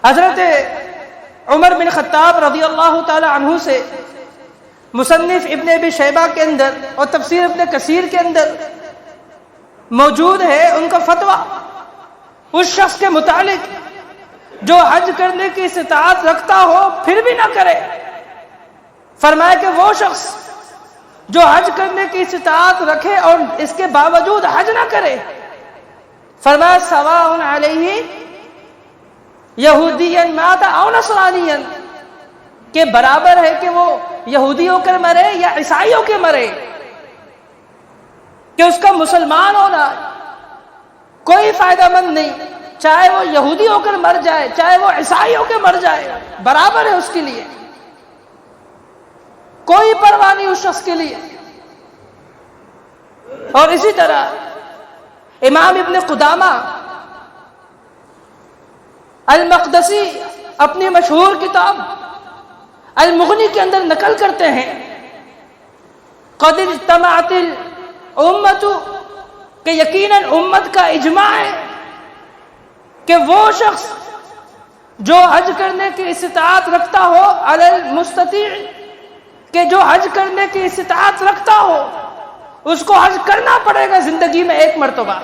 حضرت عمر بن خطاب رضی اللہ تعالی عنہ سے مصنف ابن ابی شیبہ کے اندر اور تفسیر ابن کثیر کے اندر موجود ہے ان کا فتویٰ اس شخص کے متعلق جو حج کرنے کی استطاعت رکھتا ہو پھر بھی نہ کرے. فرمایا کہ وہ شخص جو حج کرنے کی استطاعت رکھے اور اس کے باوجود حج نہ کرے، فرمایا سواء علیہ یہودیاً مات او نصرانیاً، کہ برابر ہے کہ وہ یہودی ہو کر مرے یا عیسائی ہو کے مرے، کہ اس کا مسلمان ہونا کوئی فائدہ مند نہیں، چاہے وہ یہودی ہو کر مر جائے چاہے وہ عیسائی ہو کے مر جائے، برابر ہے اس کے لیے، کوئی پرواہ نہیں اس شخص کے لیے. اور اسی طرح امام ابن قدامہ المقدسی اپنی مشہور کتاب المغنی کے اندر نقل کرتے ہیں قد اجتمعت الامت، کہ یقیناً امت کا اجماع ہے کہ وہ شخص جو حج کرنے کی استطاعت رکھتا ہو علی المستطیع، کہ جو حج کرنے کی استطاعت رکھتا ہو اس کو حج کرنا پڑے گا زندگی میں ایک مرتبہ.